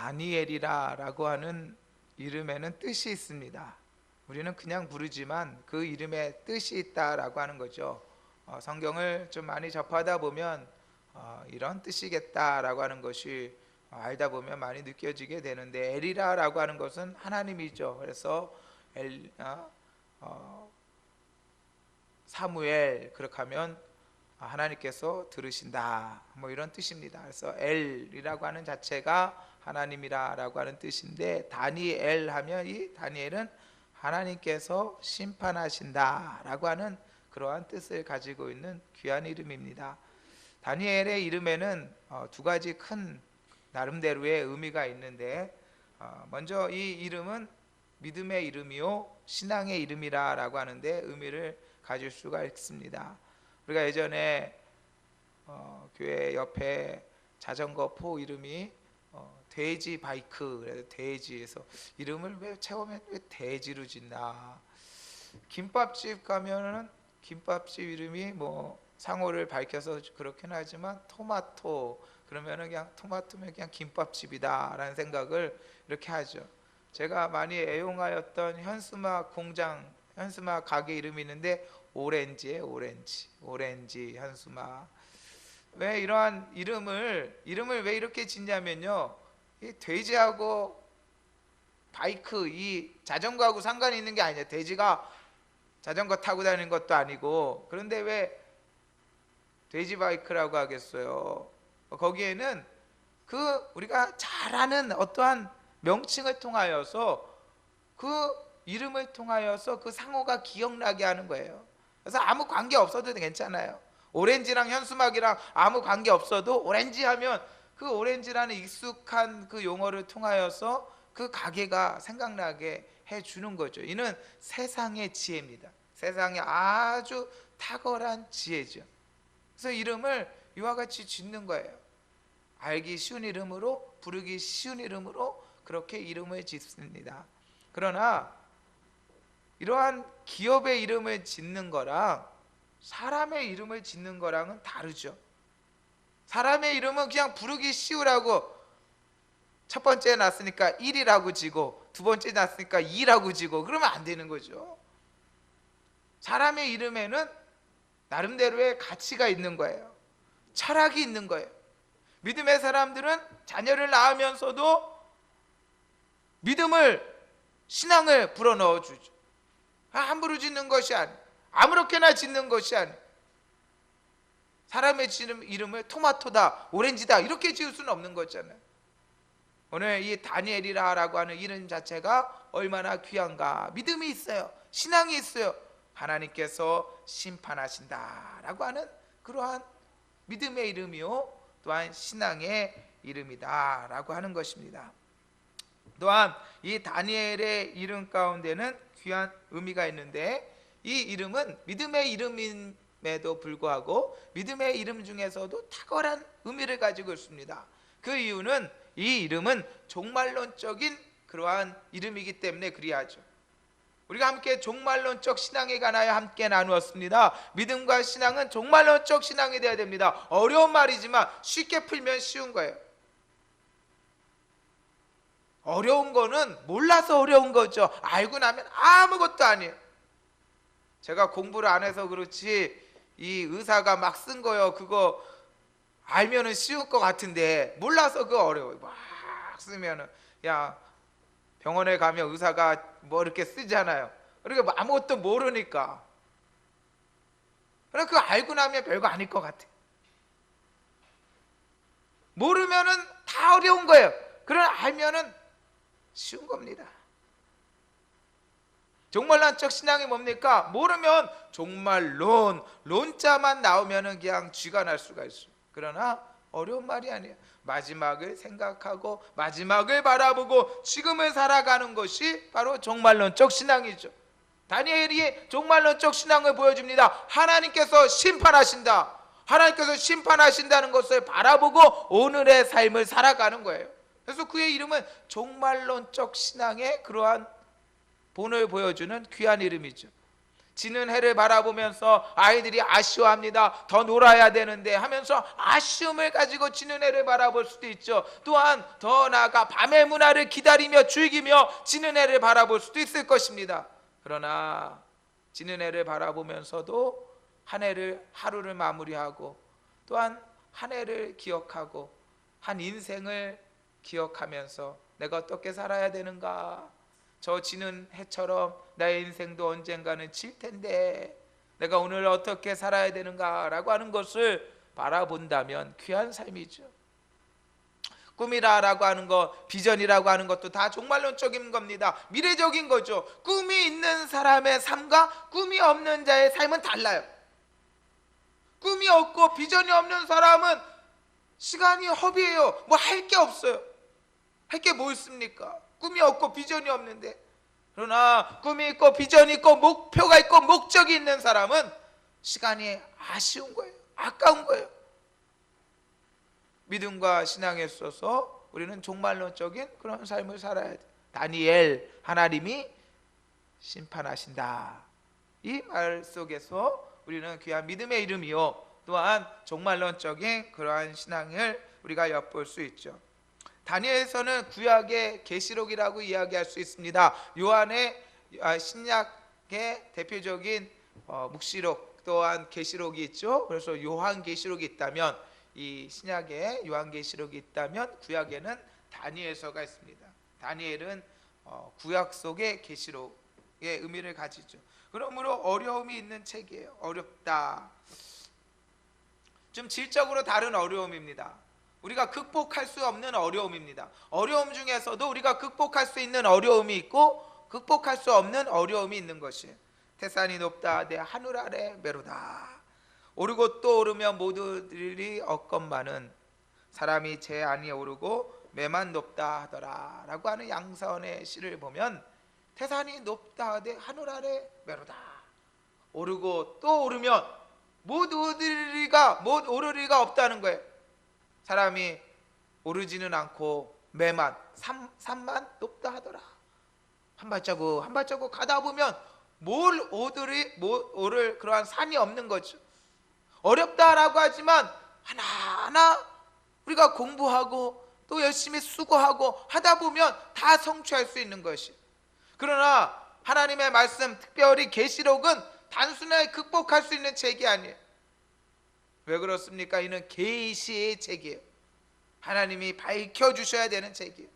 다니엘이라고 하는 이름에는 뜻이 있습니다. 우리는 그냥 부르지만 그 이름에 뜻이 있다라고 하는 거죠. 성경을 좀 많이 접하다 보면 이런 뜻이겠다라고 하는 것이 알다 보면 많이 느껴지게 되는데, 엘이라라고 하는 것은 하나님이죠. 그래서 사무엘, 그렇게 하면 하나님께서 들으신다, 뭐 이런 뜻입니다. 그래서 엘이라고 하는 자체가 하나님이라고 하는 뜻인데, 다니엘 하면 이 다니엘은 하나님께서 심판하신다라고 하는 그러한 뜻을 가지고 있는 귀한 이름입니다. 다니엘의 이름에는 두 가지 큰 나름대로의 의미가 있는데, 먼저 이 이름은 믿음의 이름이요 신앙의 이름이라고 하는데 의미를 가질 수가 있습니다. 우리가 예전에 교회 옆에 자전거 포 이름이 돼지 바이크, 그래서 돼지에서 이름을 왜 처음에 왜 돼지로 짓나. 김밥집 가면은 김밥집 이름이 뭐 상호를 밝혀서 그렇긴 하지만 토마토, 그러면은 그냥 토마토면 그냥 김밥집이다라는 생각을 이렇게 하죠. 제가 많이 애용하였던 현수막 공장, 현수막 가게 이름이 있는데 오렌지예요. 오렌지 현수막. 왜 이러한 이름을 왜 이렇게 짓냐면요, 이 돼지하고 바이크, 이 자전거하고 상관이 있는 게 아니에요. 돼지가 자전거 타고 다니는 것도 아니고. 그런데 왜 돼지 바이크라고 하겠어요? 거기에는 그 우리가 잘 아는 어떠한 명칭을 통하여서, 그 이름을 통하여서 그 상호가 기억나게 하는 거예요. 그래서 아무 관계 없어도 괜찮아요. 오렌지랑 현수막이랑 아무 관계 없어도 오렌지 하면 그 오렌지라는 익숙한 그 용어를 통하여서 그 가게가 생각나게 해주는 거죠. 이는 세상의 지혜입니다. 세상에 아주 탁월한 지혜죠. 그래서 이름을 이와 같이 짓는 거예요. 알기 쉬운 이름으로, 부르기 쉬운 이름으로 그렇게 이름을 짓습니다. 그러나 이러한 기업의 이름을 짓는 거랑 사람의 이름을 짓는 거랑은 다르죠. 사람의 이름은 그냥 부르기 쉬우라고, 첫 번째 났으니까 1이라고 지고 두 번째 났으니까 2라고 지고 그러면 안 되는 거죠. 사람의 이름에는 나름대로의 가치가 있는 거예요. 철학이 있는 거예요. 믿음의 사람들은 자녀를 낳으면서도 믿음을, 신앙을 불어넣어 주죠. 함부로 짓는 것이 아니에요. 아무렇게나 짓는 것이 아니에요. 사람의 이름을 토마토다, 오렌지다 이렇게 지을 수는 없는 거잖아요. 오늘 이 다니엘이라고 하는 이름 자체가 얼마나 귀한가. 믿음이 있어요. 신앙이 있어요. 하나님께서 심판하신다라고 하는 그러한 믿음의 이름이요 또한 신앙의 이름이다라고 하는 것입니다. 또한 이 다니엘의 이름 가운데는 귀한 의미가 있는데, 이 이름은 믿음의 이름임에도 불구하고 믿음의 이름 중에서도 탁월한 의미를 가지고 있습니다. 그 이유는 이 이름은 종말론적인 그러한 이름이기 때문에 그리하죠. 우리가 함께 종말론적 신앙에 관하여 함께 나누었습니다. 믿음과 신앙은 종말론적 신앙이 되어야 됩니다. 어려운 말이지만 쉽게 풀면 쉬운 거예요. 어려운 거는 몰라서 어려운 거죠. 알고 나면 아무것도 아니에요. 제가 공부를 안 해서 그렇지 이 의사가 막 쓴 거요, 그거 알면은 쉬울 것 같은데 몰라서 그거 어려워요. 막 쓰면은, 야, 병원에 가면 의사가 뭐 이렇게 쓰잖아요. 그러니까 아무것도 모르니까. 그러니까 그거 알고 나면 별거 아닐 것 같아요. 모르면은 다 어려운 거예요. 그러나 알면은 쉬운 겁니다. 종말론적 신앙이 뭡니까? 모르면 종말론, 론자만 나오면은 그냥 쥐가 날 수가 있어요. 그러나 어려운 말이 아니에요. 마지막을 생각하고 마지막을 바라보고 지금을 살아가는 것이 바로 종말론적 신앙이죠. 다니엘이 종말론적 신앙을 보여줍니다. 하나님께서 심판하신다. 하나님께서 심판하신다는 것을 바라보고 오늘의 삶을 살아가는 거예요. 그래서 그의 이름은 종말론적 신앙의 그러한 본을 보여주는 귀한 이름이죠. 지는 해를 바라보면서 아이들이 아쉬워합니다. 더 놀아야 되는데 하면서 아쉬움을 가지고 지는 해를 바라볼 수도 있죠. 또한 더 나아가 밤의 문화를 기다리며 즐기며 지는 해를 바라볼 수도 있을 것입니다. 그러나 지는 해를 바라보면서도 한 해를 하루를 마무리하고 또한 한 해를 기억하고 한 인생을 기억하면서 내가 어떻게 살아야 되는가, 저 지는 해처럼 나의 인생도 언젠가는 질 텐데 내가 오늘 어떻게 살아야 되는가라고 하는 것을 바라본다면 귀한 삶이죠. 꿈이라고 하는 것, 비전이라고 하는 것도 다 종말론적인 겁니다. 미래적인 거죠. 꿈이 있는 사람의 삶과 꿈이 없는 자의 삶은 달라요. 꿈이 없고 비전이 없는 사람은 시간이 허비예요. 뭐 할 게 없어요. 할 게 뭐 있습니까? 꿈이 없고 비전이 없는데. 그러나 꿈이 있고 비전이 있고 목표가 있고 목적이 있는 사람은 시간이 아쉬운 거예요. 아까운 거예요. 믿음과 신앙에 있어서 우리는 종말론적인 그런 삶을 살아야 돼. 다니엘, 하나님이 심판하신다. 이 말 속에서 우리는 귀한 믿음의 이름이요, 또한 종말론적인 그러한 신앙을 우리가 엿볼 수 있죠. 다니엘서는 구약의 계시록이라고 이야기할 수 있습니다. 요한의 신약의 대표적인 묵시록 또한 계시록이 있죠. 그래서 요한계시록이 있다면, 이 신약에 요한계시록이 있다면 구약에는 다니엘서가 있습니다. 다니엘은 구약 속의 계시록의 의미를 가지죠. 그러므로 어려움이 있는 책이에요. 어렵다. 좀 질적으로 다른 어려움입니다. 우리가 극복할 수 없는 어려움입니다. 어려움 중에서도 우리가 극복할 수 있는 어려움이 있고 극복할 수 없는 어려움이 있는 것이에요. 태산이 높다 내 하늘 아래 메로다. 오르고 또 오르면 모두들이 얻건만은 사람이 제 안에 오르고 매만 높다 하더라 라고 하는 양사원의 시를 보면, 태산이 높다 하되 하늘 아래 메로다. 오르고 또 오르면 모두들이가 못 오를 리가 없다는 거예요. 사람이 오르지는 않고 매만 산만 높다 하더라. 한 발자국 한 발자국 가다 보면 뭘 오를 그러한 산이 없는 거죠. 어렵다라고 하지만 하나하나 우리가 공부하고 또 열심히 수고하고 하다 보면 다 성취할 수 있는 것이. 그러나 하나님의 말씀, 특별히 계시록은 단순하게 극복할 수 있는 책이 아니에요. 왜 그렇습니까? 이는 계시의 책이에요. 하나님이 밝혀주셔야 되는 책이에요.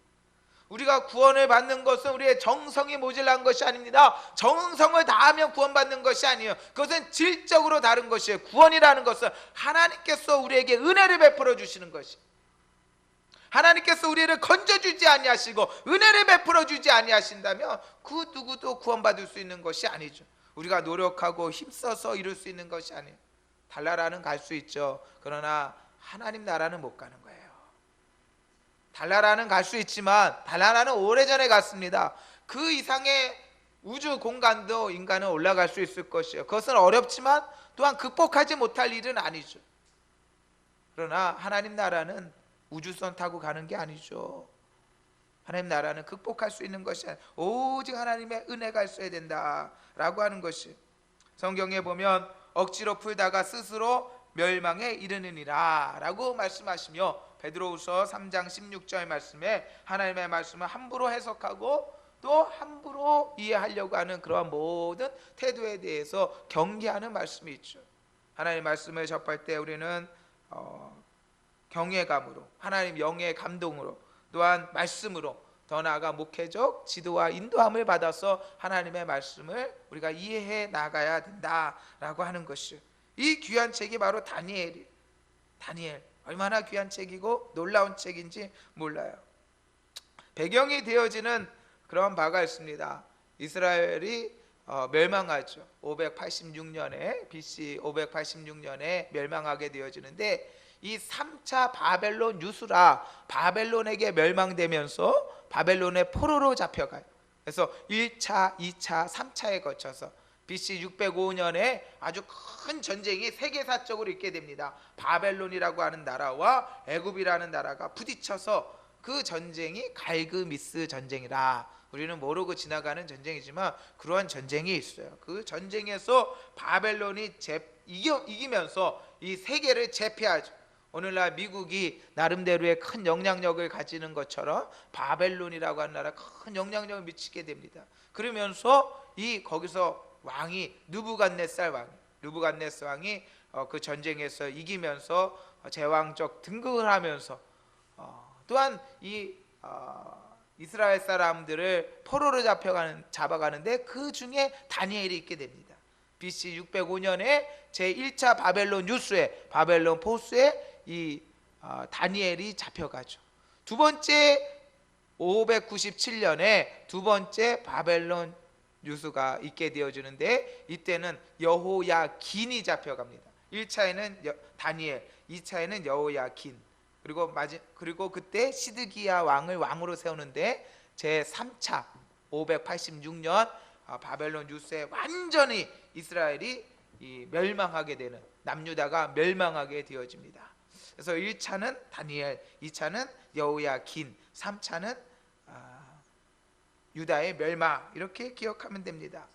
우리가 구원을 받는 것은 우리의 정성이 모자란 것이 아닙니다. 정성을 다하면 구원받는 것이 아니에요. 그것은 질적으로 다른 것이에요. 구원이라는 것은 하나님께서 우리에게 은혜를 베풀어 주시는 것이, 하나님께서 우리를 건져주지 아니하시고 은혜를 베풀어 주지 아니하신다면 그 누구도 구원받을 수 있는 것이 아니죠. 우리가 노력하고 힘써서 이룰 수 있는 것이 아니에요. 달나라는 갈 수 있죠. 그러나 하나님 나라는 못 가는 거예요. 달나라는 갈 수 있지만 달나라는 오래전에 갔습니다. 그 이상의 우주 공간도 인간은 올라갈 수 있을 것이에요. 그것은 어렵지만 또한 극복하지 못할 일은 아니죠. 그러나 하나님 나라는 우주선 타고 가는 게 아니죠. 하나님 나라는 극복할 수 있는 것이 아니에요. 오직 하나님의 은혜가 있어야 된다라고 하는 것이. 성경에 보면 억지로 풀다가 스스로 멸망에 이르느니라 라고 말씀하시며, 베드로후서 3장 16절 말씀에 하나님의 말씀을 함부로 해석하고 또 함부로 이해하려고 하는 그러한 모든 태도에 대해서 경계하는 말씀이 있죠. 하나님의 말씀을 접할 때 우리는 경외감으로, 하나님 영의 감동으로, 또한 말씀으로, 더 나아가 목회적 지도와 인도함을 받아서 하나님의 말씀을 우리가 이해해 나가야 된다라고 하는 것이요. 이 귀한 책이 바로 다니엘, 얼마나 귀한 책이고 놀라운 책인지 몰라요. 배경이 되어지는 그런 바가 있습니다. 이스라엘이 멸망하죠. 586년에 BC 586년에 멸망하게 되어지는데, 이 3차 바벨론 유수라 바벨론에게 멸망되면서 바벨론의 포로로 잡혀가요. 그래서 1차, 2차, 3차에 거쳐서 BC 605년에 아주 큰 전쟁이 세계사적으로 있게 됩니다. 바벨론이라고 하는 나라와 애굽이라는 나라가 부딪혀서 그 전쟁이 갈그미스 전쟁이라 우리는 모르고 지나가는 전쟁이지만 그러한 전쟁이 있어요. 그 전쟁에서 바벨론이 이기면서 이 세계를 제패하죠. 오늘날 미국이 나름대로의 큰 영향력을 가지는 것처럼 바벨론이라고 하는 나라 큰 영향력을 미치게 됩니다. 그러면서 거기서 왕이 느부갓네살 왕이 그 전쟁에서 이기면서 제왕적 등극을 하면서 또한 이스라엘 사람들을 포로로 잡아가는데 그 중에 다니엘이 있게 됩니다. BC 605년에 제1차 바벨론 포수에 다니엘이 잡혀가죠. 두 번째 597년에 두 번째 바벨론 유수가 있게 되어지는데 이때는 여호야긴이 잡혀갑니다. 1차에는 다니엘, 2차에는 여호야긴. 그리고 그때 시드기야 왕을 왕으로 세우는데 제3차 586년 바벨론 유수에 완전히 이스라엘이 멸망하게 되는, 남유다가 멸망하게 되어집니다. 그래서 1차는 다니엘, 2차는 여호야긴, 3차는 유다의 멸망, 이렇게 기억하면 됩니다.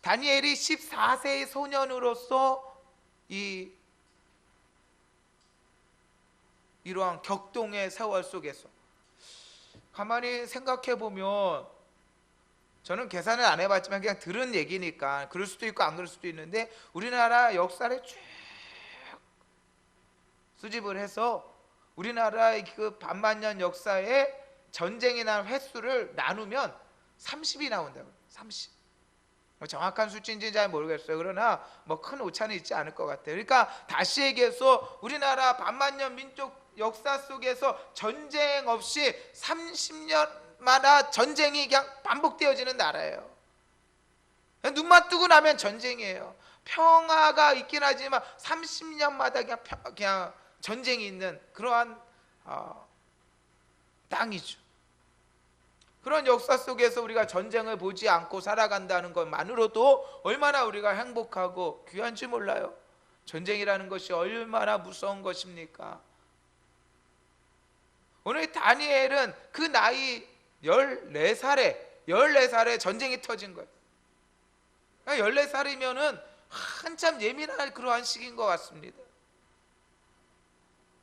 다니엘이 14세의 소년으로서 이러한 격동의 세월 속에서 가만히 생각해 보면, 저는 계산을 안 해봤지만 그냥 들은 얘기니까 그럴 수도 있고 안 그럴 수도 있는데, 우리나라 역사를 쭉 수집을 해서 우리나라의 그 반만년 역사에 전쟁이 난 횟수를 나누면 30이 나온다고요. 30. 정확한 수치인지는 잘 모르겠어요. 그러나 큰 오차는 있지 않을 것 같아요. 그러니까 다시 얘기해서 우리나라 반만년 민족 역사 속에서 전쟁 없이 30년마다 전쟁이 그냥 반복되어지는 나라예요. 눈만 뜨고 나면 전쟁이에요. 평화가 있긴 하지만 30년마다 그냥 전쟁이 있는 그러한 땅이죠. 그런 역사 속에서 우리가 전쟁을 보지 않고 살아간다는 것만으로도 얼마나 우리가 행복하고 귀한지 몰라요. 전쟁이라는 것이 얼마나 무서운 것입니까? 오늘 다니엘은 그 나이 14살에 전쟁이 터진 거예요. 14살이면은 한참 예민할 그러한 시기인 것 같습니다.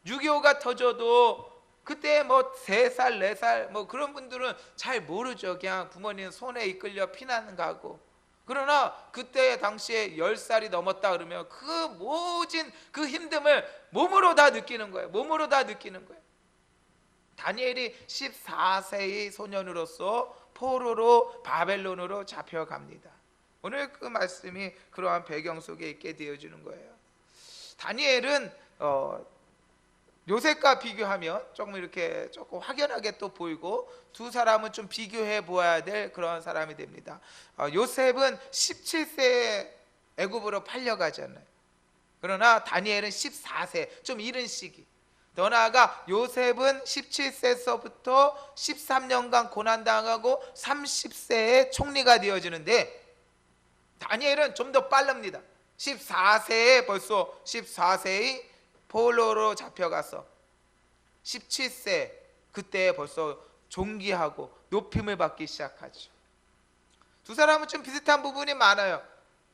6.25가 터져도 그때 3살, 4살 그런 분들은 잘 모르죠. 그냥 부모님 손에 이끌려 피난 가고. 그러나 그때 당시에 10살이 넘었다 그러면 그 모진 그 힘듦을 몸으로 다 느끼는 거예요. 다니엘이 14세의 소년으로서 포로로 바벨론으로 잡혀갑니다. 오늘 그 말씀이 그러한 배경 속에 있게 되어지는 거예요. 다니엘은 요셉과 비교하면 조금 확연하게 또 보이고, 두 사람은 좀 비교해 보아야 될 그런 사람이 됩니다. 요셉은 17세에 애굽으로 팔려가잖아요. 그러나 다니엘은 14세, 좀 이른 시기. 더 나아가 요셉은 17세서부터 13년간 고난당하고 30세에 총리가 되어지는데, 다니엘은 좀 더 빠릅니다. 14세의 포로로 잡혀가서 17세 그때 벌써 존귀하고 높임을 받기 시작하죠. 두 사람은 좀 비슷한 부분이 많아요.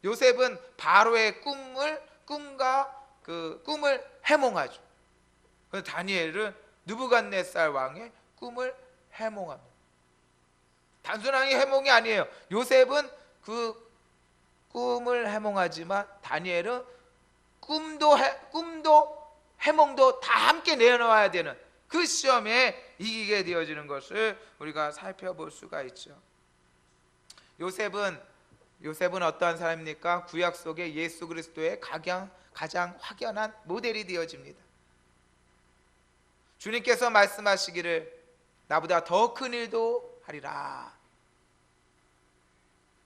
요셉은 바로의 꿈을 해몽하죠. 다니엘은 느부갓네살 왕의 꿈을 해몽합니다. 단순한 해몽이 아니에요. 요셉은 그 꿈을 해몽하지만 다니엘은 꿈도 해몽도 다 함께 내놓아야 되는 그 시험에 이기게 되어지는 것을 우리가 살펴볼 수가 있죠. 요셉은 어떠한 사람입니까? 구약 속에 예수 그리스도의 가장 확연한 모델이 되어집니다. 주님께서 말씀하시기를 나보다 더 큰 일도 하리라.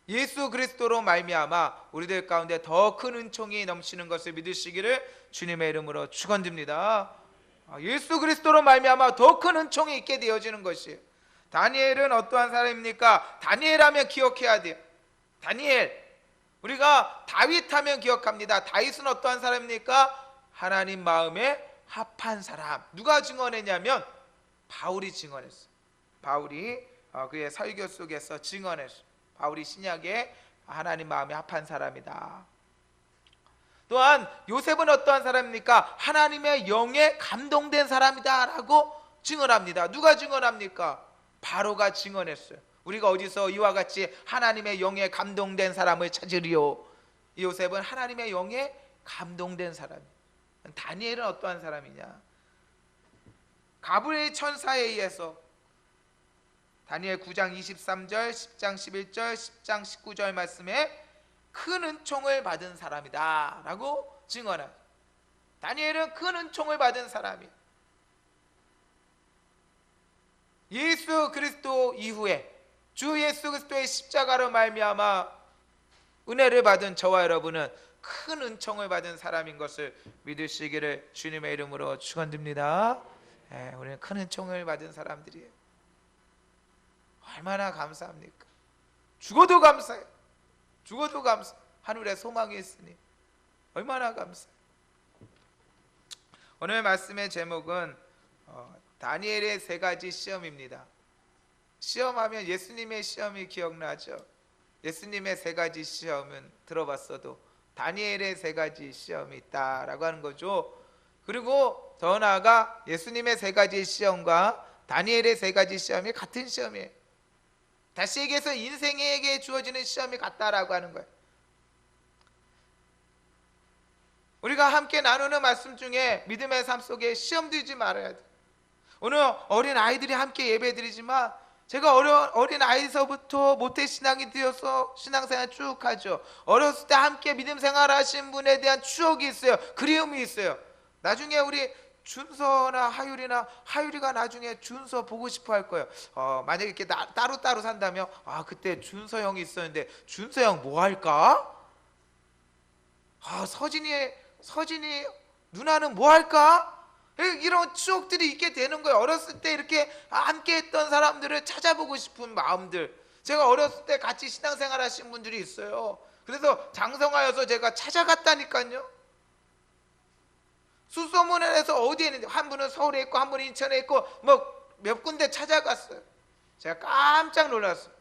예수 그리스도로 말미암아 우리들 가운데 더 큰 은총이 넘치는 것을 믿으시기를 주님의 이름으로 축원드립니다. 예수 그리스도로 말미암아 더 큰 은총이 있게 되어지는 것이에요. 다니엘은 어떠한 사람입니까? 다니엘 하면 기억해야 돼요. 다니엘, 우리가 다윗 하면 기억합니다. 다윗은 어떠한 사람입니까? 하나님 마음에 합한 사람. 누가 증언했냐면 바울이 증언했어요. 바울이 그의 설교 속에서 증언했어요. 바울이 신약에 하나님 마음에 합한 사람이다. 또한 요셉은 어떠한 사람입니까? 하나님의 영에 감동된 사람이다 라고 증언합니다. 누가 증언합니까? 바로가 증언했어요. 우리가 어디서 이와 같이 하나님의 영에 감동된 사람을 찾으리요? 요셉은 하나님의 영에 감동된 사람이에요. 다니엘은 어떠한 사람이냐? 가브리엘 천사에 의해서 다니엘 9장 23절, 10장 11절, 10장 19절 말씀에 큰 은총을 받은 사람이다 라고 증언합니다. 다니엘은 큰 은총을 받은 사람이에요. 예수 그리스도 이후에 주 예수 그리스도의 십자가로 말미암아 은혜를 받은 저와 여러분은 큰 은총을 받은 사람인 것을 믿으시기를 주님의 이름으로 축원드립니다. 우리는 큰 은총을 받은 사람들이에요. 얼마나 감사합니까? 죽어도 감사해요. 죽어도 감사. 하늘에 소망이 있으니 얼마나 감사해요. 오늘 말씀의 제목은 다니엘의 세 가지 시험입니다. 시험하면 예수님의 시험이 기억나죠. 예수님의 세 가지 시험은 들어봤어도 다니엘의 세 가지 시험이 있다라고 하는 거죠. 그리고 더 나아가 예수님의 세 가지 시험과 다니엘의 세 가지 시험이 같은 시험이에요. 다시 얘기해서 인생에게 주어지는 시험이 같다라고 하는 거예요. 우리가 함께 나누는 말씀 중에 믿음의 삶 속에 시험 들지 말아야 돼요. 오늘 어린 아이들이 함께 예배 드리지만 제가 어린 아이서부터 모태신앙이 되어서 신앙생활 쭉 하죠. 어렸을 때 함께 믿음 생활하신 분에 대한 추억이 있어요. 그리움이 있어요. 나중에 우리 준서나 하율이가 나중에 준서 보고 싶어 할 거예요. 만약에 이렇게 따로따로 산다면 그때 준서 형이 있었는데 준서 형 뭐 할까? 서진이 누나는 뭐 할까? 이런 추억들이 있게 되는 거예요. 어렸을 때 이렇게 함께 했던 사람들을 찾아보고 싶은 마음들. 제가 어렸을 때 같이 신앙생활 하신 분들이 있어요. 그래서 장성하여서 제가 찾아갔다니까요. 수소문에서 어디에 있는데 한 분은 서울에 있고 한 분은 인천에 있고 뭐 몇 군데 찾아갔어요. 제가 깜짝 놀랐어요.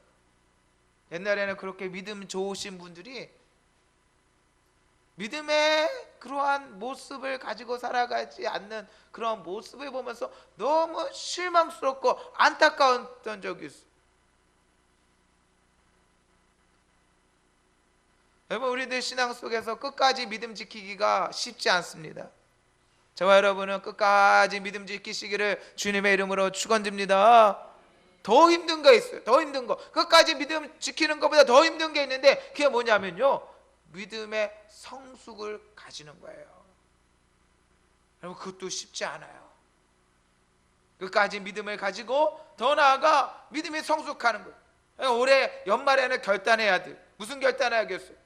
옛날에는 그렇게 믿음 좋으신 분들이 믿음의 그러한 모습을 가지고 살아가지 않는 그런 모습을 보면서 너무 실망스럽고 안타까웠던 적이 있어요. 여러분, 우리들 신앙 속에서 끝까지 믿음 지키기가 쉽지 않습니다. 저와 여러분은 끝까지 믿음 지키시기를 주님의 이름으로 축원드립니다. 더 힘든 거 있어요. 더 힘든 거. 끝까지 믿음 지키는 것보다 더 힘든 게 있는데 그게 뭐냐면요, 믿음의 성숙을 가지는 거예요. 여러분, 그것도 쉽지 않아요. 끝까지 믿음을 가지고 더 나아가 믿음이 성숙하는 거예요. 올해 연말에는 결단해야 돼. 무슨 결단해야겠어요?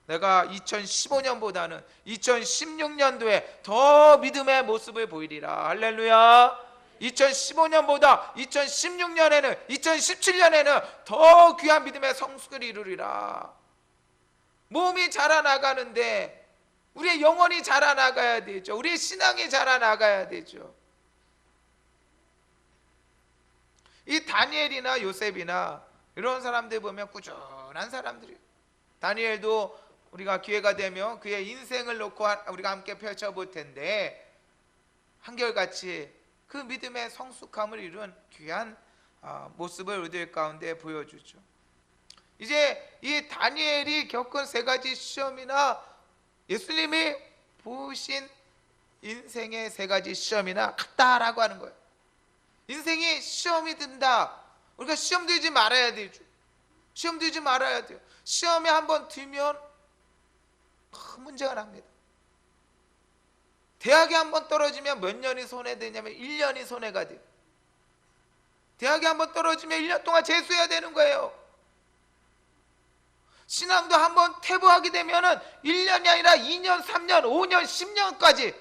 내가 2015년보다는 2016년도에 더 믿음의 모습을 보이리라. 할렐루야. 2015년보다 2016년에는 2017년에는 더 귀한 믿음의 성숙을 이루리라. 몸이 자라나가는데 우리의 영혼이 자라나가야 되죠. 우리의 신앙이 자라나가야 되죠. 이 다니엘이나 요셉이나 이런 사람들 보면 꾸준한 사람들이에요. 다니엘도 우리가 기회가 되면 그의 인생을 놓고 우리가 함께 펼쳐볼 텐데 한결같이 그 믿음의 성숙함을 이룬 귀한 모습을 우리들 가운데 보여주죠. 이제 이 다니엘이 겪은 세 가지 시험이나 예수님이 보신 인생의 세 가지 시험이나 같다라고 하는 거예요. 인생이 시험이 든다. 우리가 시험 들지 말아야 되죠. 시험 들지 말아야 돼요. 시험에 한번 들면 큰 문제가 납니다. 대학에 한번 떨어지면 몇 년이 손해되냐면 1년이 손해가 돼요. 대학에 한번 떨어지면 1년 동안 재수해야 되는 거예요. 신앙도 한번 퇴보하게 되면은 1년이 아니라 2년, 3년, 5년, 10년까지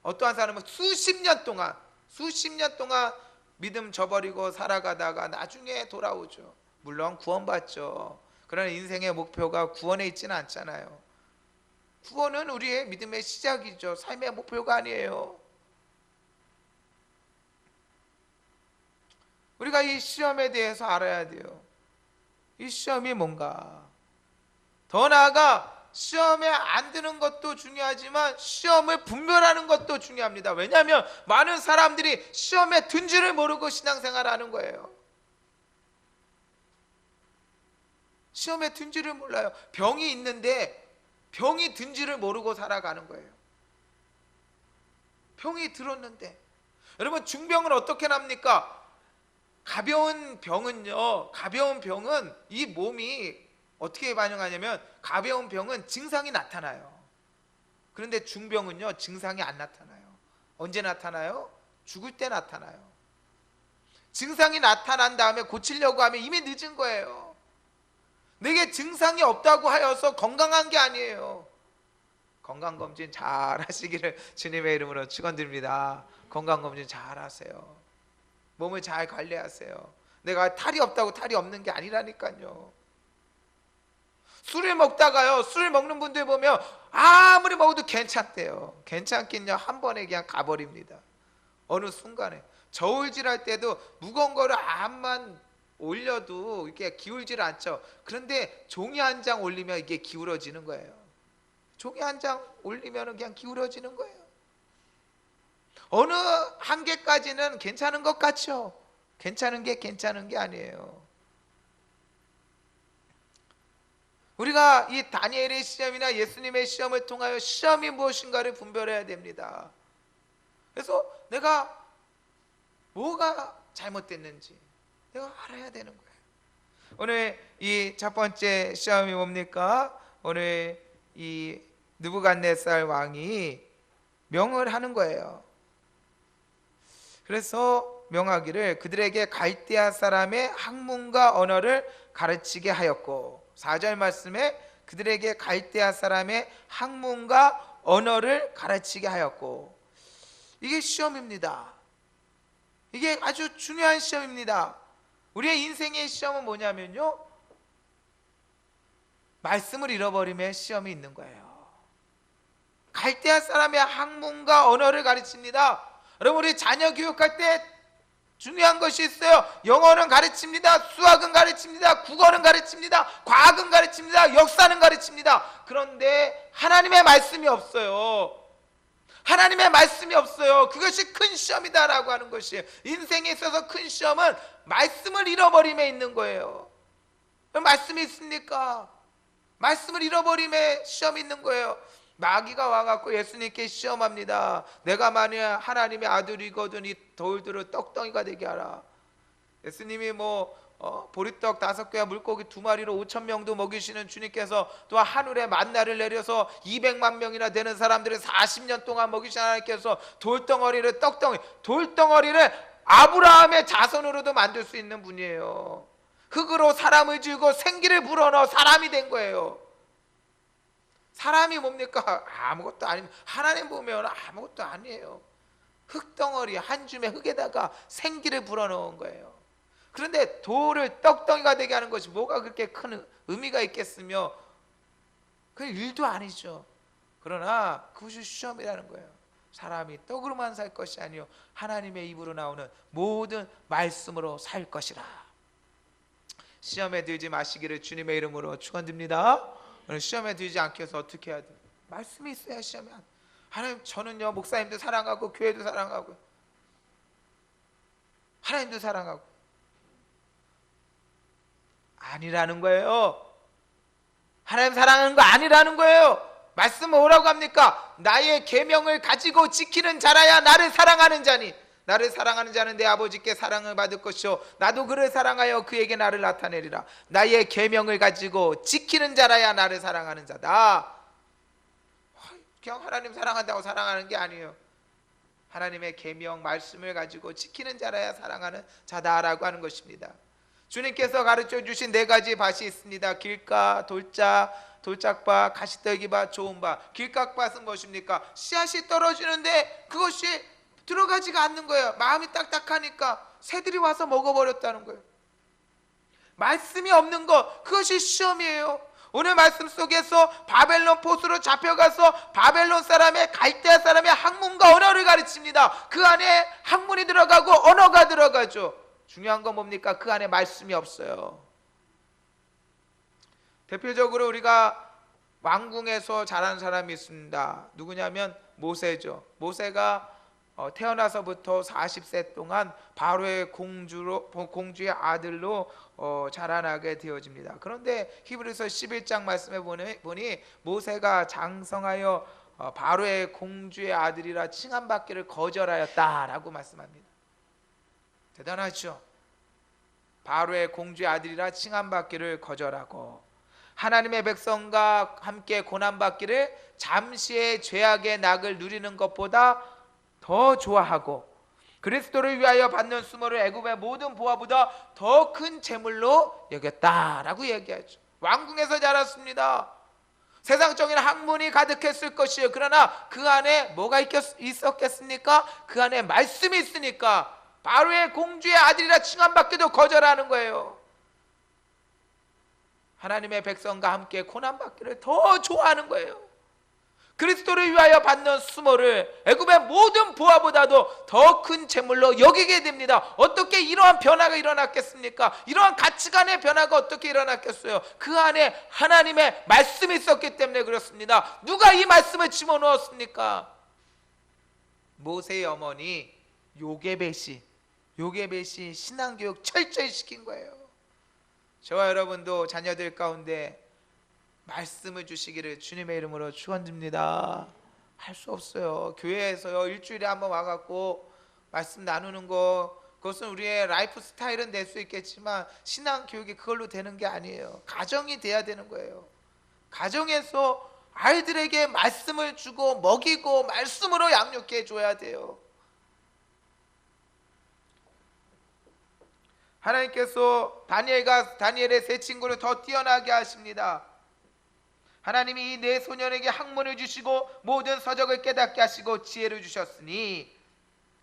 어떠한 사람은 수십 년 동안 믿음 저버리고 살아가다가 나중에 돌아오죠. 물론 구원받죠. 그러나 인생의 목표가 구원에 있지는 않잖아요. 구원은 우리의 믿음의 시작이죠. 삶의 목표가 아니에요. 우리가 이 시험에 대해서 알아야 돼요. 이 시험이 뭔가. 더 나아가 시험에 안 드는 것도 중요하지만 시험을 분별하는 것도 중요합니다. 왜냐하면 많은 사람들이 시험에 든 줄을 모르고 신앙생활하는 거예요. 시험에 든 줄을 몰라요. 병이 있는데 병이 든 줄을 모르고 살아가는 거예요. 병이 들었는데, 여러분 중병은 어떻게 납니까? 가벼운 병은 이 몸이 어떻게 반응하냐면, 가벼운 병은 증상이 나타나요. 그런데 중병은요, 증상이 안 나타나요. 언제 나타나요? 죽을 때 나타나요. 증상이 나타난 다음에 고치려고 하면 이미 늦은 거예요. 내게 증상이 없다고 하여서 건강한 게 아니에요. 건강검진 잘 하시기를 주님의 이름으로 축원드립니다. 건강검진 잘 하세요. 몸을 잘 관리하세요. 내가 탈이 없다고 탈이 없는 게 아니라니까요. 술을 먹다가요, 술 먹는 분들 보면 아무리 먹어도 괜찮대요. 괜찮긴요, 한 번에 그냥 가버립니다. 어느 순간에. 저울질할 때도 무거운 거를 암만 올려도 이렇게 기울질 않죠. 그런데 종이 한 장 올리면 이게 기울어지는 거예요. 종이 한 장 올리면 그냥 기울어지는 거예요. 어느 한계까지는 괜찮은 것 같죠. 괜찮은 게 괜찮은 게 아니에요. 우리가 이 다니엘의 시험이나 예수님의 시험을 통하여 시험이 무엇인가를 분별해야 됩니다. 그래서 내가 뭐가 잘못됐는지 내가 알아야 되는 거예요. 오늘 이 첫 번째 시험이 뭡니까? 오늘 이 느부갓네살 왕이 명을 하는 거예요. 그래서 명하기를 그들에게 갈대아 사람의 학문과 언어를 가르치게 하였고, 4절 말씀에 그들에게 갈대아 사람의 학문과 언어를 가르치게 하였고, 이게 시험입니다. 이게 아주 중요한 시험입니다. 우리의 인생의 시험은 뭐냐면요, 말씀을 잃어버리면 시험이 있는 거예요. 갈대아 사람의 학문과 언어를 가르칩니다. 여러분, 우리 자녀 교육할 때 중요한 것이 있어요. 영어는 가르칩니다. 수학은 가르칩니다. 국어는 가르칩니다. 과학은 가르칩니다. 역사는 가르칩니다. 그런데 하나님의 말씀이 없어요. 하나님의 말씀이 없어요. 그것이 큰 시험이다라고 하는 것이에요. 인생에 있어서 큰 시험은 말씀을 잃어버림에 있는 거예요. 말씀이 있습니까? 말씀을 잃어버림에 시험이 있는 거예요. 마귀가 와갖고 예수님께 시험합니다. 내가 만약 하나님의 아들이거든 이 돌들을 떡덩이가 되게 하라. 예수님이 보리떡 5개와 물고기 2마리로 5,000명도 먹이시는 주님께서 또 하늘에 만나를 내려서 200만 명이나 되는 사람들을 40년 동안 먹이시는 하나님께서 돌덩어리를 돌덩어리를 아브라함의 자손으로도 만들 수 있는 분이에요. 흙으로 사람을 지고 생기를 불어넣어 사람이 된 거예요. 사람이 뭡니까? 아무것도 아닙니다. 하나님 보면 아무것도 아니에요. 흙덩어리 한 줌의 흙에다가 생기를 불어넣은 거예요. 그런데 돌을 떡덩이가 되게 하는 것이 뭐가 그렇게 큰 의미가 있겠으며, 그 일도 아니죠. 그러나 그것이 시험이라는 거예요. 사람이 떡으로만 살 것이 아니요 하나님의 입으로 나오는 모든 말씀으로 살 것이라. 시험에 들지 마시기를 주님의 이름으로 축원드립니다. 오늘 시험에 들지 않기 위해서 어떻게 해야 돼요? 말씀이 있어야 시험이 안 돼요. 하나님, 저는요 목사님도 사랑하고 교회도 사랑하고 하나님도 사랑하고, 아니라는 거예요. 하나님 사랑하는 거 아니라는 거예요. 말씀 뭐라고 합니까? 나의 계명을 가지고 지키는 자라야 나를 사랑하는 자니, 나를 사랑하는 자는 내 아버지께 사랑을 받을 것이요 나도 그를 사랑하여 그에게 나를 나타내리라. 나의 계명을 가지고 지키는 자라야 나를 사랑하는 자다. 그냥 하나님 사랑한다고 사랑하는 게 아니에요. 하나님의 계명 말씀을 가지고 지키는 자라야 사랑하는 자다라고 하는 것입니다. 주님께서 가르쳐 주신 4가지 밭이 있습니다. 길가, 돌짝밭, 가시떨기밭, 좋은밭. 길가밭은 무엇입니까? 씨앗이 떨어지는데 그것이 들어가지가 않는 거예요. 마음이 딱딱하니까 새들이 와서 먹어버렸다는 거예요. 말씀이 없는 것, 그것이 시험이에요. 오늘 말씀 속에서 바벨론 포수로 잡혀가서 바벨론 사람의 갈대아 사람의 학문과 언어를 가르칩니다. 그 안에 학문이 들어가고 언어가 들어가죠. 중요한 건 뭡니까? 그 안에 말씀이 없어요. 대표적으로 우리가 왕궁에서 자란 사람이 있습니다. 누구냐면 모세죠. 모세가 태어나서부터 40세 동안 바로의 공주의 아들로 자라나게 되어집니다. 그런데 히브리서 11장 말씀에 보니 모세가 장성하여 바로의 공주의 아들이라 칭함받기를 거절하였다라고 말씀합니다. 대단하죠. 바로의 공주의 아들이라 칭함받기를 거절하고 하나님의 백성과 함께 고난받기를 잠시의 죄악의 낙을 누리는 것보다 더 좋아하고 그리스도를 위하여 받는 수모를 애굽의 모든 보화보다 더 큰 재물로 여겼다라고 얘기하죠. 왕궁에서 자랐습니다. 세상적인 학문이 가득했을 것이에요. 그러나 그 안에 뭐가 있었겠습니까? 그 안에 말씀이 있으니까 바로의 공주의 아들이라 칭함받기도 거절하는 거예요. 하나님의 백성과 함께 고난받기를 더 좋아하는 거예요. 그리스도를 위하여 받는 수모를 애굽의 모든 부하보다도 더 큰 재물로 여기게 됩니다. 어떻게 이러한 변화가 일어났겠습니까? 이러한 가치관의 변화가 어떻게 일어났겠어요? 그 안에 하나님의 말씀이 있었기 때문에 그렇습니다. 누가 이 말씀을 집어넣었습니까? 모세의 어머니 요게벳이 신앙교육 철저히 시킨 거예요. 저와 여러분도 자녀들 가운데 말씀을 주시기를 주님의 이름으로 축원드립니다. 할 수 없어요. 교회에서요 일주일에 한번 와갖고 말씀 나누는 거, 그것은 우리의 라이프 스타일은 될 수 있겠지만 신앙 교육이 그걸로 되는 게 아니에요. 가정이 돼야 되는 거예요. 가정에서 아이들에게 말씀을 주고 먹이고 말씀으로 양육해 줘야 돼요. 하나님께서 다니엘의 세 친구를 더 뛰어나게 하십니다. 하나님이 이 네 소년에게 학문을 주시고 모든 서적을 깨닫게 하시고 지혜를 주셨으니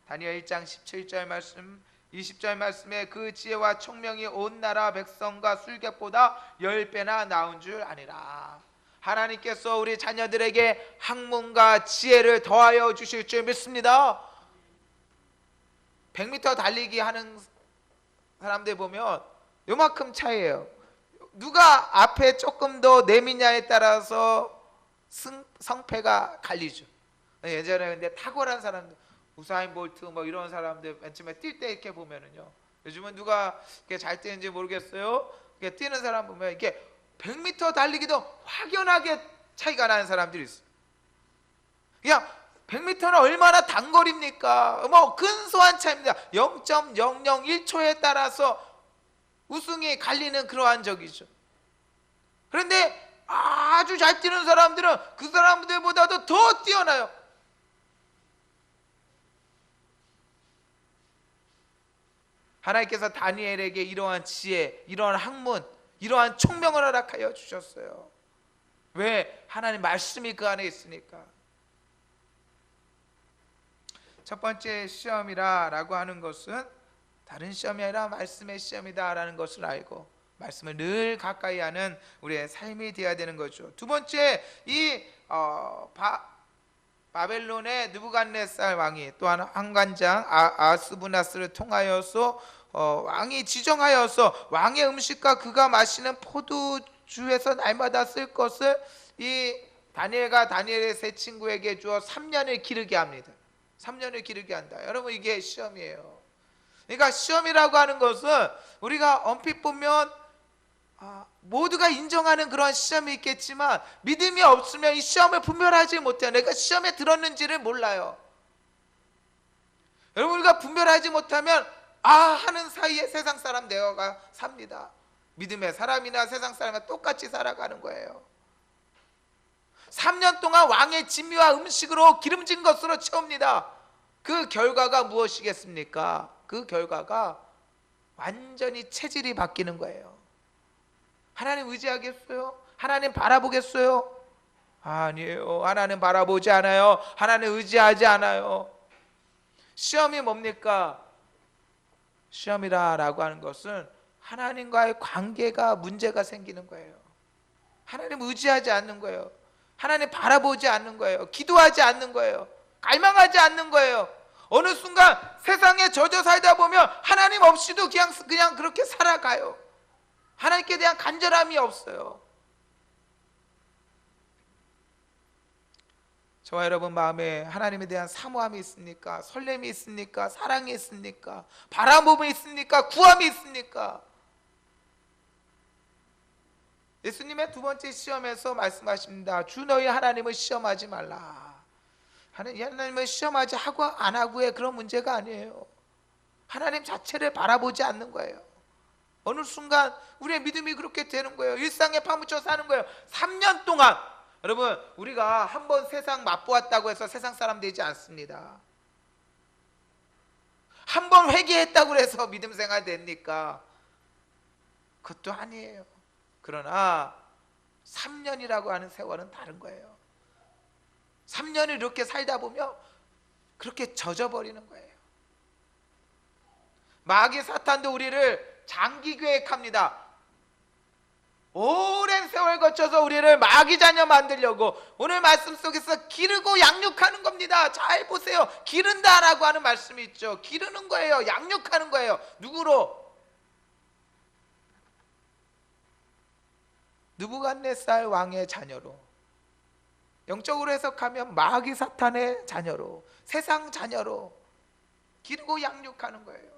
다니엘 1장 17절 말씀 20절 말씀에 그 지혜와 총명이 온 나라 백성과 술객보다 10배나 나은 줄 아니라. 하나님께서 우리 자녀들에게 학문과 지혜를 더하여 주실 줄 믿습니다. 100m 달리기 하는 사람들 보면 요만큼 차이예요. 누가 앞에 조금 더 내미냐에 따라서 성패가 갈리죠. 예전에 근데 탁월한 사람들, 우사인 볼트 뭐 이런 사람들 맨 처음에 뛸 때 이렇게 보면은요. 요즘은 누가 잘 뛰는지 모르겠어요. 뛰는 사람 보면 이게 100m 달리기도 확연하게 차이가 나는 사람들이 있어요. 그냥 100m는 얼마나 단거리입니까? 뭐 근소한 차이입니다. 0.001초에 따라서 우승이 갈리는 그러한 적이죠. 그런데 아주 잘 뛰는 사람들은 그 사람들보다도 더 뛰어나요. 하나님께서 다니엘에게 이러한 지혜, 이러한 학문, 이러한 총명을 허락하여 주셨어요. 왜? 하나님 말씀이 그 안에 있으니까. 첫 번째 시험이라고 하는 것은 다른 시험이 아니라 말씀의 시험이다라는 것을 알고 말씀을 늘 가까이 하는 우리의 삶이 되어야 되는 거죠. 두 번째, 이 바벨론의 느부갓네살 왕이 또한 한관장 아스부나스를 통하여서 왕이 지정하여서 왕의 음식과 그가 마시는 포도주에서 날마다 쓸 것을 이 다니엘의 세 친구에게 주어 3년을 기르게 합니다. 3년을 기르게 한다. 여러분, 이게 시험이에요. 그러니까 시험이라고 하는 것은 우리가 얼핏 보면 모두가 인정하는 그런 시험이 있겠지만 믿음이 없으면 이 시험을 분별하지 못해요. 내가 시험에 들었는지를 몰라요. 여러분, 우리가 분별하지 못하면 하는 사이에 세상 사람 되어가 삽니다. 믿음의 사람이나 세상 사람과 똑같이 살아가는 거예요. 3년 동안 왕의 진미와 음식으로 기름진 것으로 채웁니다. 그 결과가 무엇이겠습니까? 그 결과가 완전히 체질이 바뀌는 거예요. 하나님 의지하겠어요? 하나님 바라보겠어요? 아니에요. 하나님 바라보지 않아요. 하나님 의지하지 않아요. 시험이 뭡니까? 시험이라고 하는 것은 하나님과의 관계가 문제가 생기는 거예요. 하나님 의지하지 않는 거예요. 하나님 바라보지 않는 거예요. 기도하지 않는 거예요. 갈망하지 않는 거예요. 어느 순간 세상에 젖어 살다 보면 하나님 없이도 그냥 그렇게 살아가요. 하나님께 대한 간절함이 없어요. 저와 여러분 마음에 하나님에 대한 사모함이 있습니까? 설렘이 있습니까? 사랑이 있습니까? 바라봄이 있습니까? 구함이 있습니까? 예수님의 두 번째 시험에서 말씀하십니다. 주 너희 하나님을 시험하지 말라. 하나님을 시험하지 하고 안 하고의 그런 문제가 아니에요. 하나님 자체를 바라보지 않는 거예요. 어느 순간 우리의 믿음이 그렇게 되는 거예요. 일상에 파묻혀 사는 거예요. 3년 동안. 여러분, 우리가 한번 세상 맛보았다고 해서 세상 사람 되지 않습니다. 한번 회개했다고 해서 믿음 생활 됩니까? 그것도 아니에요. 그러나 3년이라고 하는 세월은 다른 거예요. 3년을 이렇게 살다 보면 그렇게 젖어버리는 거예요. 마귀 사탄도 우리를 장기 계획합니다. 오랜 세월 거쳐서 우리를 마귀 자녀 만들려고 오늘 말씀 속에서 기르고 양육하는 겁니다. 잘 보세요. 기른다라고 하는 말씀이 있죠. 기르는 거예요. 양육하는 거예요. 누구로? 느부갓네살 왕의 자녀로, 영적으로 해석하면 마귀 사탄의 자녀로, 세상 자녀로 기르고 양육하는 거예요.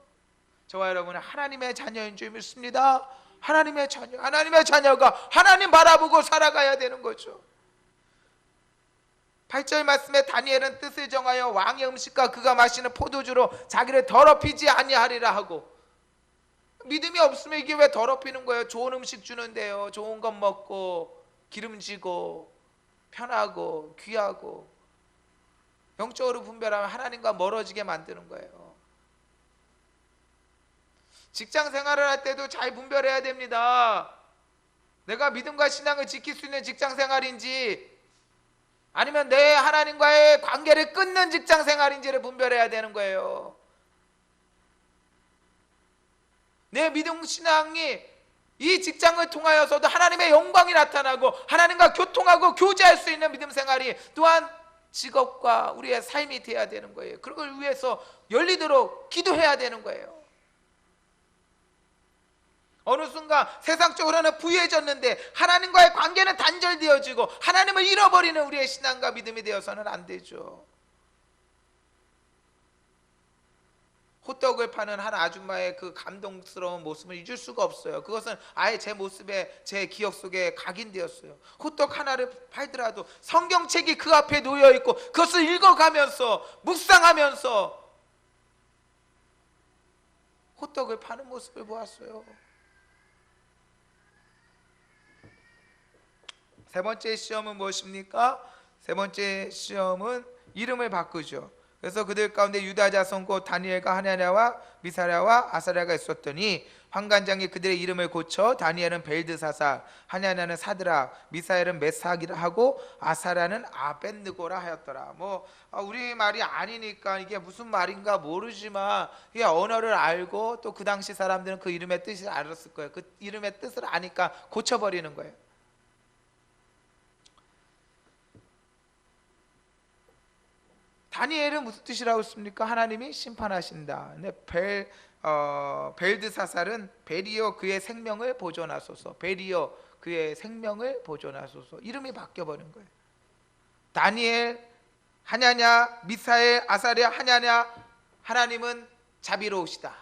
저와 여러분은 하나님의 자녀인 줄 믿습니다. 하나님의 자녀가 하나님 바라보고 살아가야 되는 거죠. 8절 말씀에 다니엘은 뜻을 정하여 왕의 음식과 그가 마시는 포도주로 자기를 더럽히지 아니하리라 하고, 믿음이 없으면 이게 왜 더럽히는 거예요? 좋은 음식 주는데요, 좋은 것 먹고 기름지고 편하고 귀하고 영적으로 분별하면 하나님과 멀어지게 만드는 거예요. 직장 생활을 할 때도 잘 분별해야 됩니다. 내가 믿음과 신앙을 지킬 수 있는 직장 생활인지 아니면 내 하나님과의 관계를 끊는 직장 생활인지를 분별해야 되는 거예요. 내 믿음 신앙이 이 직장을 통하여서도 하나님의 영광이 나타나고 하나님과 교통하고 교제할 수 있는 믿음 생활이 또한 직업과 우리의 삶이 되어야 되는 거예요. 그걸 위해서 열리도록 기도해야 되는 거예요. 어느 순간 세상적으로는 부유해졌는데 하나님과의 관계는 단절되어지고 하나님을 잃어버리는 우리의 신앙과 믿음이 되어서는 안 되죠. 호떡을 파는 한 아줌마의 그 감동스러운 모습을 잊을 수가 없어요. 그것은 아예 제 모습에, 제 기억 속에 각인되었어요. 호떡 하나를 팔더라도 성경책이 그 앞에 놓여 있고 그것을 읽어가면서 묵상하면서 호떡을 파는 모습을 보았어요. 세 번째 시험은 무엇입니까? 세 번째 시험은 이름을 바꾸죠. 그래서 그들 가운데 유다 자손 곧 다니엘과 하나냐와 미사랴와 아사랴가 있었더니 환관장이 그들의 이름을 고쳐 다니엘은 벨드사살, 하냐냐는 사드락, 미사엘은 메삭이라 하고 아사랴는 아벳느고라 하였더라. 우리 말이 아니니까 이게 무슨 말인가 모르지만 이 언어를 알고 또 그 당시 사람들은 그 이름의 뜻을 알았을 거예요. 그 이름의 뜻을 아니까 고쳐버리는 거예요. 다니엘은 무슨 뜻이라고 했습니까? 하나님이 심판하신다. 근데 벨드사살은 베리어 그의 생명을 보존하소서, 베리어 그의 생명을 보존하소서. 이름이 바뀌어버린 거예요. 다니엘, 하냐냐, 미사엘, 아사랴, 하냐냐, 하나님은 자비로우시다.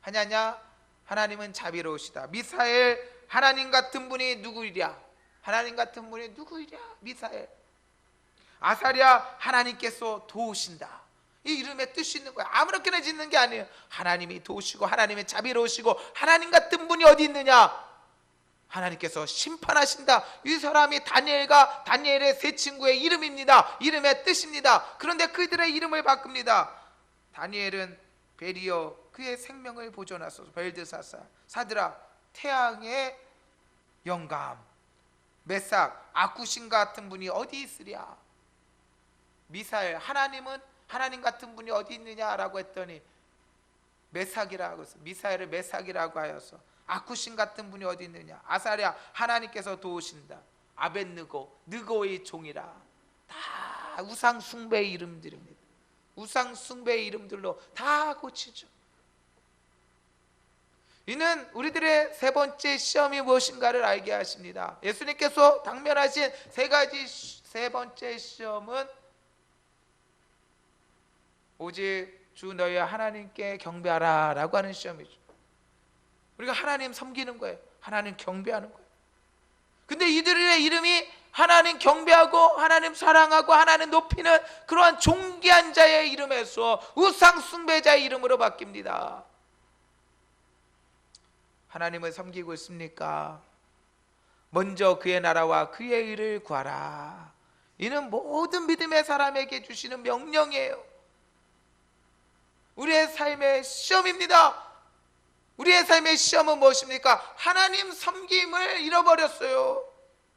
하냐냐, 하나님은 자비로우시다. 미사엘, 하나님 같은 분이 누구이랴? 하나님 같은 분이 누구이랴? 미사엘. 아사랴, 하나님께서 도우신다. 이 이름에 뜻이 있는 거예요. 아무렇게나 짓는 게 아니에요. 하나님이 도우시고 하나님이 자비로우시고 하나님 같은 분이 어디 있느냐? 하나님께서 심판하신다. 이 사람이 다니엘의 세 친구의 이름입니다. 이름의 뜻입니다. 그런데 그들의 이름을 바꿉니다. 다니엘은 베리어 그의 생명을 보존하소서, 벨드사살, 사드락 태양의 영감, 메삭 아쿠신 같은 분이 어디 있으랴? 미사엘, 하나님은 하나님 같은 분이 어디 있느냐라고 했더니 메삭이라고 해서 미사엘을 메삭이라고 하여서 아쿠신 같은 분이 어디 있느냐? 아사랴, 하나님께서 도우신다. 아벳느고, 느고의 종이라. 다 우상 숭배의 이름들입니다. 우상 숭배의 이름들로 다 고치죠. 이는 우리들의 세 번째 시험이 무엇인가를 알게 하십니다. 예수님께서 당면하신 세 번째 시험은 오직 주 너희 하나님께 경배하라 라고 하는 시험이죠. 우리가 하나님 섬기는 거예요. 하나님 경배하는 거예요. 근데 이들의 이름이 하나님 경배하고 하나님 사랑하고 하나님 높이는 그러한 존귀한 자의 이름에서 우상 숭배자의 이름으로 바뀝니다. 하나님을 섬기고 있습니까? 먼저 그의 나라와 그의 의를 구하라. 이는 모든 믿음의 사람에게 주시는 명령이에요. 우리의 삶의 시험입니다. 우리의 삶의 시험은 무엇입니까? 하나님 섬김을 잃어버렸어요.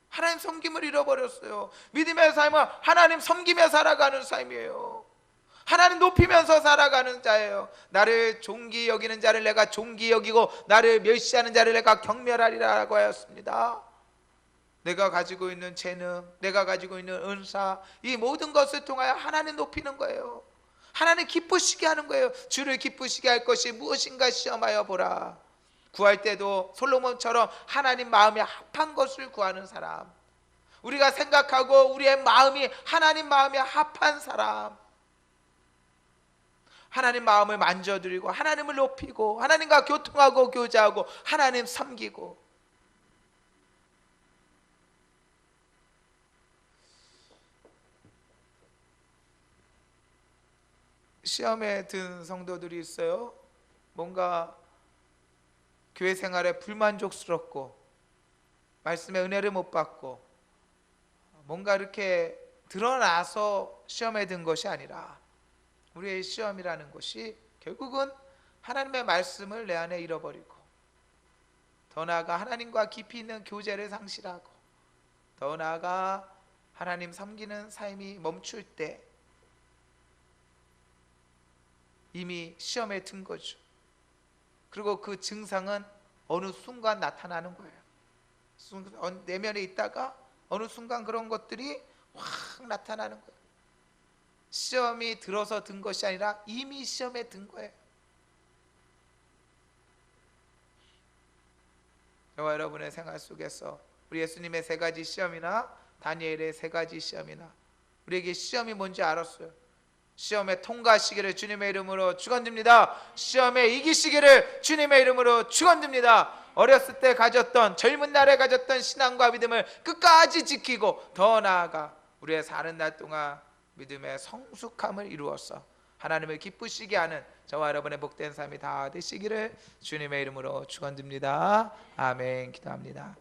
하나님 섬김을 잃어버렸어요. 믿음의 삶은 하나님 섬기며 살아가는 삶이에요. 하나님 높이면서 살아가는 자예요. 나를 존귀 여기는 자를 내가 존귀 여기고 나를 멸시하는 자를 내가 경멸하리라고 하였습니다. 내가 가지고 있는 재능, 내가 가지고 있는 은사, 이 모든 것을 통하여 하나님 높이는 거예요. 하나님 기쁘시게 하는 거예요. 주를 기쁘시게 할 것이 무엇인가 시험하여 보라. 구할 때도 솔로몬처럼 하나님 마음에 합한 것을 구하는 사람, 우리가 생각하고 우리의 마음이 하나님 마음에 합한 사람, 하나님 마음을 만져드리고 하나님을 높이고 하나님과 교통하고 교제하고 하나님 섬기고. 시험에 든 성도들이 있어요. 뭔가 교회 생활에 불만족스럽고 말씀의 은혜를 못 받고 뭔가 이렇게 드러나서 시험에 든 것이 아니라 우리의 시험이라는 것이 결국은 하나님의 말씀을 내 안에 잃어버리고 더 나아가 하나님과 깊이 있는 교제를 상실하고 더 나아가 하나님 섬기는 삶이 멈출 때 이미 시험에 든 거죠. 그리고 그 증상은 어느 순간 나타나는 거예요. 내면에 있다가 어느 순간 그런 것들이 확 나타나는 거예요. 시험이 들어서 든 것이 아니라 이미 시험에 든 거예요. 저와 여러분의 생활 속에서 우리 예수님의 세 가지 시험이나 다니엘의 세 가지 시험이나 우리에게 시험이 뭔지 알았어요. 시험에 통과하시기를 주님의 이름으로 축원드립니다. 시험에 이기시기를 주님의 이름으로 축원드립니다. 어렸을 때 가졌던, 젊은 날에 가졌던 신앙과 믿음을 끝까지 지키고 더 나아가 우리의 사는 날 동안 믿음의 성숙함을 이루어서 하나님을 기쁘시게 하는 저와 여러분의 복된 삶이 다 되시기를 주님의 이름으로 축원드립니다. 아멘. 기도합니다.